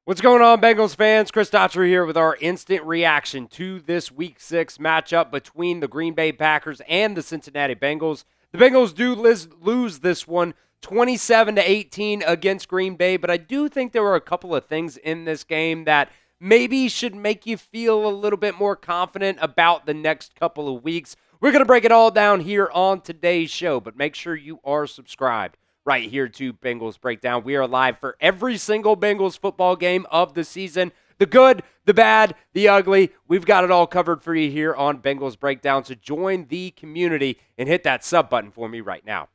What's going on, Bengals fans? Chris Daughtery here with our instant reaction to this Week 6 matchup between the Green Bay Packers and the Cincinnati Bengals. The Bengals do lose this one 27-18 against Green Bay, but I do think there were a couple of things in this game that maybe should make you feel a little bit more confident about the next couple of weeks. We're going to break it all down here on today's show, but make sure you are subscribed right here to Bengals Breakdown. We are live for every single Bengals football game of the season. The good, the bad, the ugly. We've got it all covered for you here on Bengals Breakdown. So join the community and hit that sub button for me right now.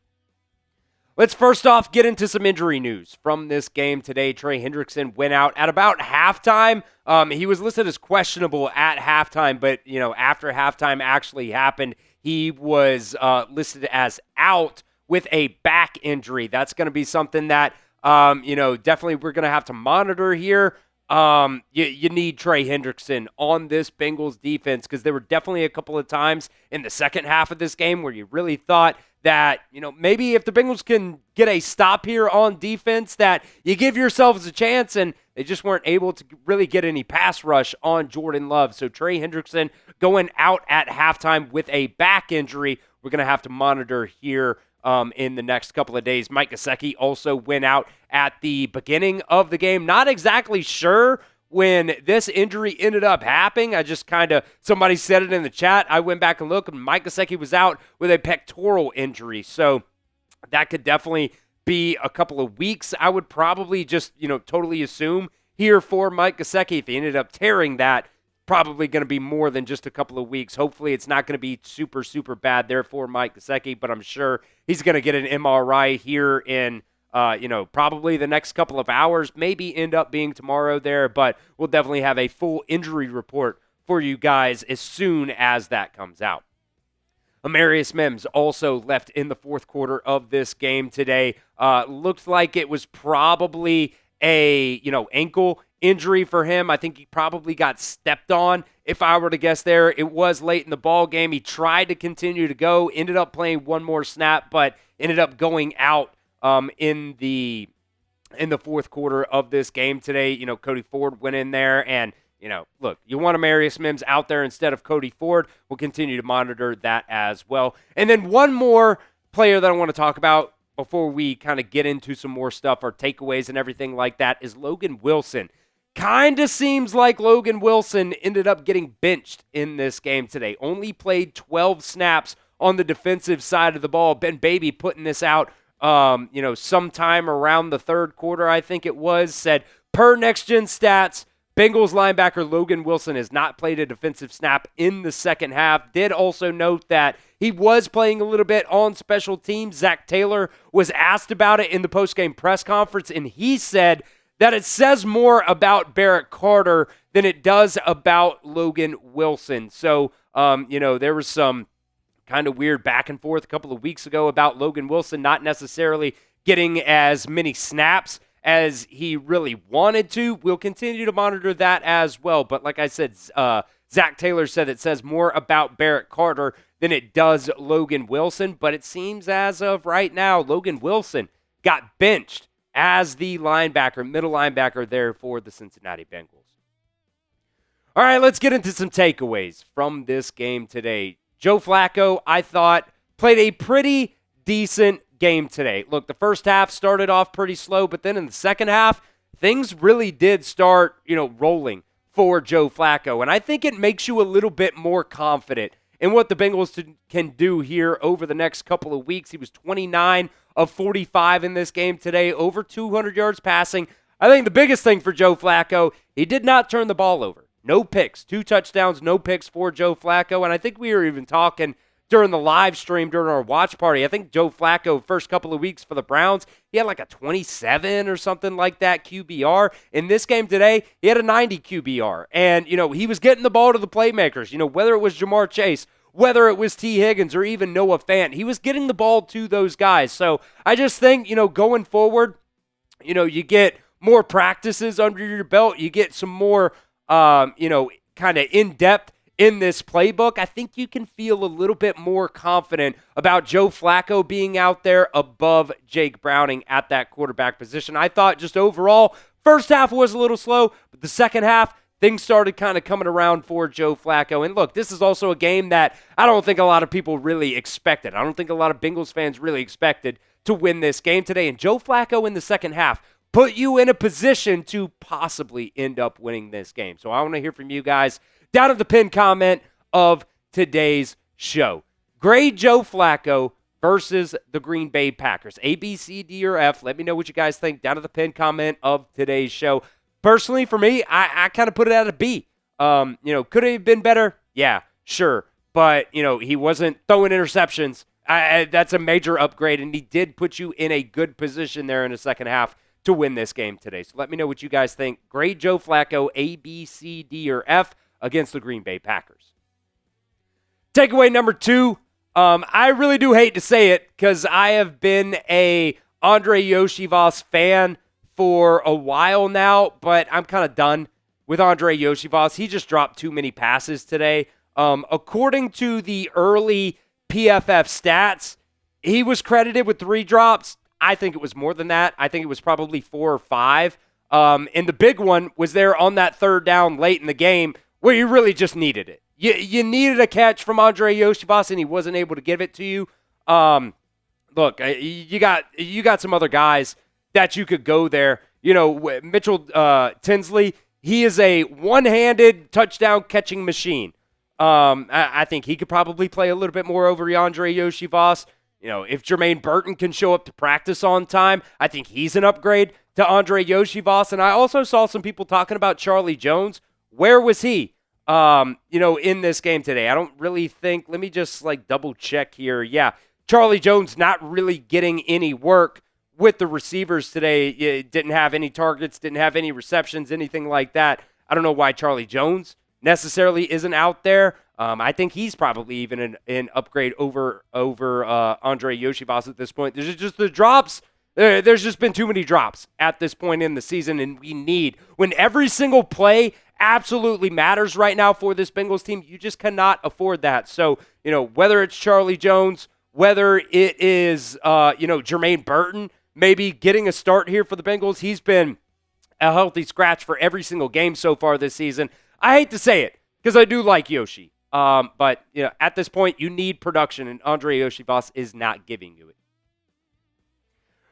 Let's first off get into some injury news from this game today. Trey Hendrickson went out at about halftime. He was listed as questionable at halftime, but after halftime actually happened, he was listed as out with a back injury. That's going to be something that, definitely we're going to have to monitor here. You need Trey Hendrickson on this Bengals defense because there were definitely a couple of times in the second half of this game where you really thought that, maybe if the Bengals can get a stop here on defense, that you give yourselves a chance, and they just weren't able to really get any pass rush on Jordan Love. So Trey Hendrickson going out at halftime with a back injury. We're going to have to monitor here in the next couple of days. Mike Gesicki also went out at the beginning of the game. Not exactly sure when this injury ended up happening. Somebody said it in the chat. I went back and looked, and Mike Gesicki was out with a pectoral injury. So that could definitely be a couple of weeks. I would probably just, totally assume here for Mike Gesicki, if he ended up tearing that, probably going to be more than just a couple of weeks. Hopefully it's not going to be super, super bad there for Mike Gesicki, but I'm sure he's going to get an MRI here in, probably the next couple of hours, maybe end up being tomorrow there, but we'll definitely have a full injury report for you guys as soon as that comes out. Amarius Mims also left in the fourth quarter of this game today. Looked like it was probably a, ankle injury for him. I think he probably got stepped on. If I were to guess there, it was late in the ball game. He tried to continue to go, ended up playing one more snap, but ended up going out in the fourth quarter of this game today. Cody Ford went in there, and look, you want Amarius Mims out there instead of Cody Ford. We'll continue to monitor that as well. And then one more player that I want to talk about before we kind of get into some more stuff, our takeaways and everything like that, is Logan Wilson. Kind of seems like Logan Wilson ended up getting benched in this game today. Only played 12 snaps on the defensive side of the ball. Ben Baby putting this out, sometime around the third quarter, I think it was, said, per Next Gen Stats, Bengals linebacker Logan Wilson has not played a defensive snap in the second half. Did also note that he was playing a little bit on special teams. Zach Taylor was asked about it in the postgame press conference, and he said that it says more about Barrett Carter than it does about Logan Wilson. So, there was some kind of weird back and forth a couple of weeks ago about Logan Wilson not necessarily getting as many snaps as he really wanted to. We'll continue to monitor that as well. But like I said, Zach Taylor said it says more about Barrett Carter than it does Logan Wilson. But it seems as of right now, Logan Wilson got benched as the middle linebacker there for the Cincinnati Bengals. All right, let's get into some takeaways from this game today. Joe Flacco, I thought, played a pretty decent game today. Look, the first half started off pretty slow, but then in the second half, things really did start, rolling for Joe Flacco. And I think it makes you a little bit more confident in what the Bengals can do here over the next couple of weeks. He was 29 of 45 in this game today, over 200 yards passing. I think the biggest thing for Joe Flacco, he did not turn the ball over. No picks, 2 touchdowns, no picks for Joe Flacco. And I think we were even talking during the live stream, during our watch party. I think Joe Flacco, first couple of weeks for the Browns, he had like a 27 or something like that QBR. In this game today, he had a 90 QBR. And, he was getting the ball to the playmakers, whether it was Jamar Chase, whether it was T. Higgins, or even Noah Fant. He was getting the ball to those guys. So I just think, going forward, you get more practices under your belt. You get some more, kind of in-depth in this playbook. I think you can feel a little bit more confident about Joe Flacco being out there above Jake Browning at that quarterback position. I thought just overall, First half was a little slow, but the second half, things started kind of coming around for Joe Flacco. And look, this is also a game that I don't think a lot of people really expected. I don't think a lot of Bengals fans really expected to win this game today. And Joe Flacco in the second half put you in a position to possibly end up winning this game. So I want to hear from you guys down at the pinned comment of today's show. Grade Joe Flacco versus the Green Bay Packers. A, B, C, D, or F. Let me know what you guys think down at the pinned comment of today's show. Personally, for me, I kind of put it at a B. Could it have been better? Yeah, sure. But, he wasn't throwing interceptions. That's a major upgrade, and he did put you in a good position there in the second half to win this game today. So let me know what you guys think. Grade Joe Flacco, A, B, C, D, or F against the Green Bay Packers. Takeaway number 2. I really do hate to say it because I have been a Andre Iosivas fan for a while now, but I'm kind of done with Andre Iosivas. He just dropped too many passes today. According to the early PFF stats, he was credited with 3 drops. I think it was more than that. I think it was probably 4 or 5. And the big one was there on that third down late in the game where you really just needed it. You needed a catch from Andre Iosivas, and he wasn't able to give it to you. Look, you got some other guys that you could go there. Mitchell Tinsley, he is a one-handed touchdown catching machine. I think he could probably play a little bit more over Andre Iosivas. If Jermaine Burton can show up to practice on time, I think he's an upgrade to Andre Iosivas. And I also saw some people talking about Charlie Jones. Where was he? In this game today? I don't really think, let me just double check here. Yeah, Charlie Jones not really getting any work with the receivers today. It didn't have any targets, didn't have any receptions, anything like that. I don't know why Charlie Jones necessarily isn't out there. I think he's probably even an upgrade over Andre Iosivas at this point. There's just the drops. There's just been too many drops at this point in the season, and when every single play absolutely matters right now for this Bengals team, you just cannot afford that. So, whether it's Charlie Jones, whether it is, Jermaine Burton, maybe getting a start here for the Bengals, he's been a healthy scratch for every single game so far this season. I hate to say it because I do like Yoshi. But, at this point, you need production, and Andre Iosivas is not giving you it.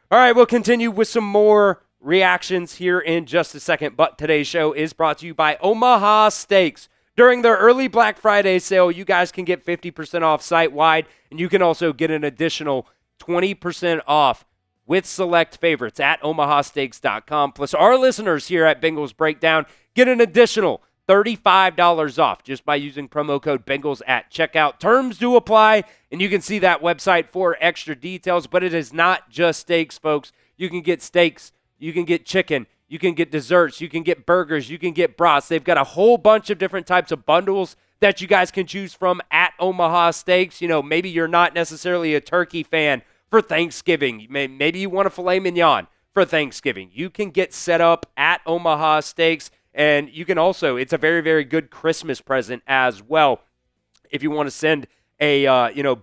All right, we'll continue with some more reactions here in just a second, but today's show is brought to you by Omaha Steaks. During their early Black Friday sale, you guys can get 50% off site-wide, and you can also get an additional 20% off with select favorites at omahasteaks.com. Plus, our listeners here at Bengals Breakdown get an additional $35 off just by using promo code Bengals at checkout. Terms do apply, and you can see that website for extra details, but it is not just steaks, folks. You can get steaks, you can get chicken, you can get desserts, you can get burgers, you can get brats. They've got a whole bunch of different types of bundles that you guys can choose from at Omaha Steaks. Maybe you're not necessarily a turkey fan for Thanksgiving. Maybe you want a filet mignon for Thanksgiving. You can get set up at Omaha Steaks, and you can also, it's a very, very good Christmas present as well if you want to send a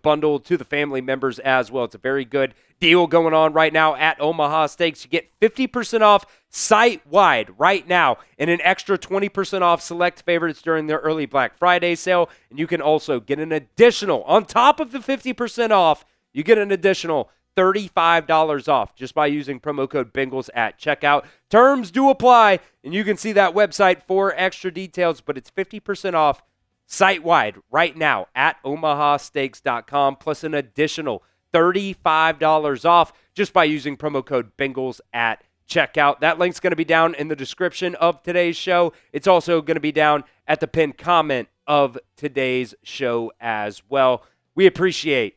bundle to the family members as well. It's a very good deal going on right now at Omaha Steaks. You get 50% off site-wide right now and an extra 20% off select favorites during their early Black Friday sale. And you can also get an additional, on top of the 50% off, you get an additional $35 off just by using promo code Bengals at checkout. Terms do apply, and you can see that website for extra details, but it's 50% off site-wide right now at omahasteaks.com, plus an additional $35 off just by using promo code Bengals at checkout. That link's going to be down in the description of today's show. It's also going to be down at the pinned comment of today's show as well. We appreciate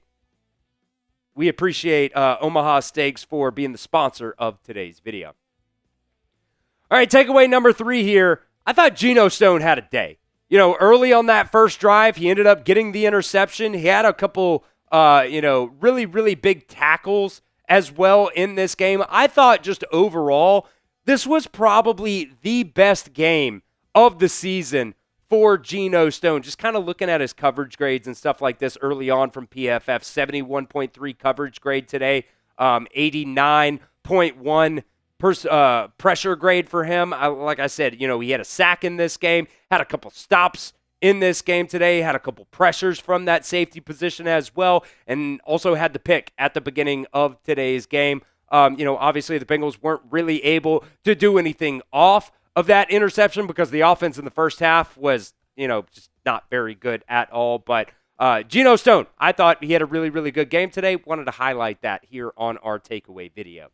Omaha Steaks for being the sponsor of today's video. All right, takeaway number 3 here. I thought Geno Stone had a day. Early on that first drive, he ended up getting the interception. He had a couple, really, really big tackles as well in this game. I thought just overall, this was probably the best game of the season for Geno Stone. Just kind of looking at his coverage grades and stuff like this early on from PFF, 71.3 coverage grade today, 89.1 pressure grade for him. Like I said, he had a sack in this game, had a couple stops in this game today, had a couple pressures from that safety position as well, and also had the pick at the beginning of today's game. Obviously the Bengals weren't really able to do anything off of that interception because the offense in the first half was, just not very good at all. But Geno Stone, I thought he had a really, really good game today. Wanted to highlight that here on our takeaway video.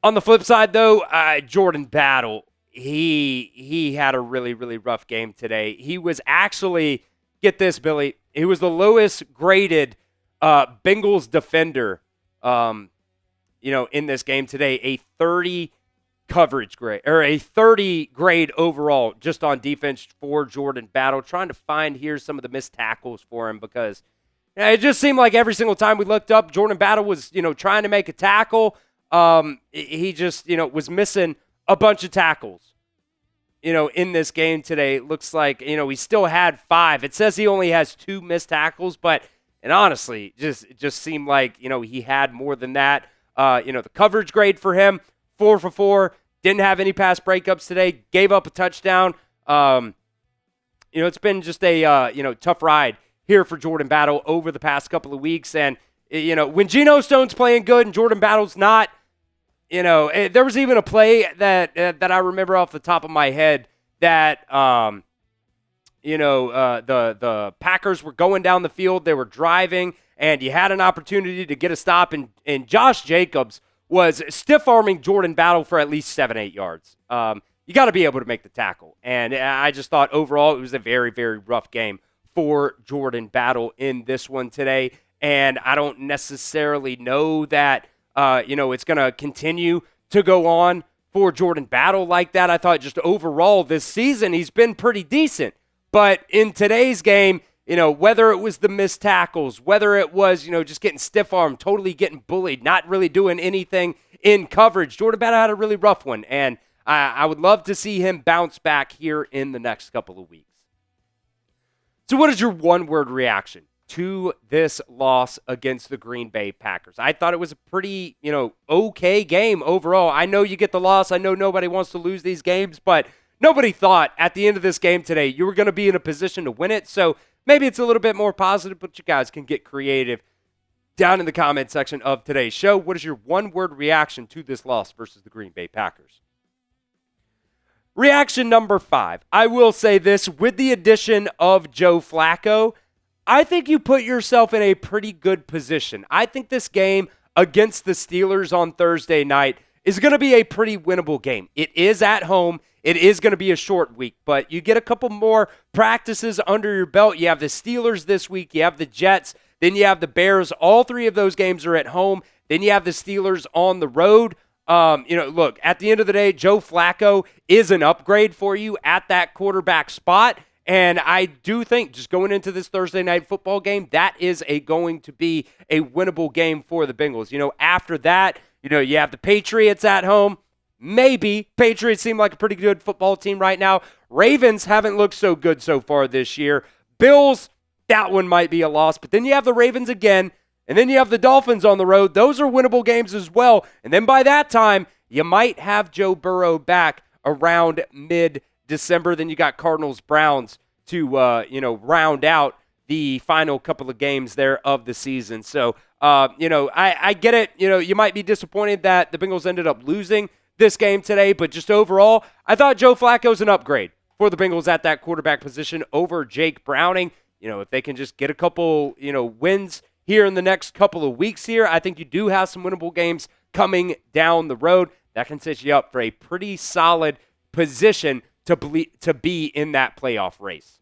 On the flip side, though, Jordan Battle, he had a really, really rough game today. He was actually, get this, Billy, he was the lowest graded Bengals defender, in this game today, a 30 coverage grade, or a 30 grade overall just on defense for Jordan Battle. Trying to find here some of the missed tackles for him because it just seemed like every single time we looked up, Jordan Battle was, trying to make a tackle. He just, was missing a bunch of tackles, in this game today. Looks like, he still had 5. It says he only has 2 missed tackles, but, and honestly, it just seemed like, he had more than that. The coverage grade for him, 4 for 4, didn't have any pass breakups today, gave up a touchdown. It's been just a, tough ride here for Jordan Battle over the past couple of weeks. And, when Geno Stone's playing good and Jordan Battle's not, there was even a play that I remember off the top of my head that, the Packers were going down the field, they were driving, and you had an opportunity to get a stop, and Josh Jacobs was stiff-arming Jordan Battle for at least 7-8 yards. You got to be able to make the tackle. And I just thought overall it was a very, very rough game for Jordan Battle in this one today. And I don't necessarily know that, it's going to continue to go on for Jordan Battle like that. I thought just overall this season he's been pretty decent. But in today's game, whether it was the missed tackles, whether it was, just getting stiff-armed, totally getting bullied, not really doing anything in coverage, Jordan Battle had a really rough one. And I would love to see him bounce back here in the next couple of weeks. So what is your one-word reaction to this loss against the Green Bay Packers? I thought it was a pretty, okay game overall. I know you get the loss. I know nobody wants to lose these games, but nobody thought at the end of this game today you were going to be in a position to win it. So maybe it's a little bit more positive, but you guys can get creative down in the comment section of today's show. What is your one-word reaction to this loss versus the Green Bay Packers? Reaction number 5. I will say this, with the addition of Joe Flacco, I think you put yourself in a pretty good position. I think this game against the Steelers on Thursday night is going to be a pretty winnable game. It is at home. It is going to be a short week, but you get a couple more practices under your belt. You have the Steelers this week. You have the Jets. Then you have the Bears. All 3 of those games are at home. Then you have the Steelers on the road. Look, at the end of the day, Joe Flacco is an upgrade for you at that quarterback spot. And I do think just going into this Thursday night football game, that is going to be a winnable game for the Bengals. After that, you have the Patriots at home. Maybe. Patriots seem like a pretty good football team right now. Ravens haven't looked so good so far this year. Bills, that one might be a loss. But then you have the Ravens again. And then you have the Dolphins on the road. Those are winnable games as well. And then by that time, you might have Joe Burrow back around mid-December. Then you got Cardinals-Browns to, round out the final couple of games there of the season. So, I get it. You might be disappointed that the Bengals ended up losing this game today. But just overall, I thought Joe Flacco's an upgrade for the Bengals at that quarterback position over Jake Browning. If they can just get a couple, wins here in the next couple of weeks here, I think you do have some winnable games coming down the road. That can set you up for a pretty solid position to be in that playoff race.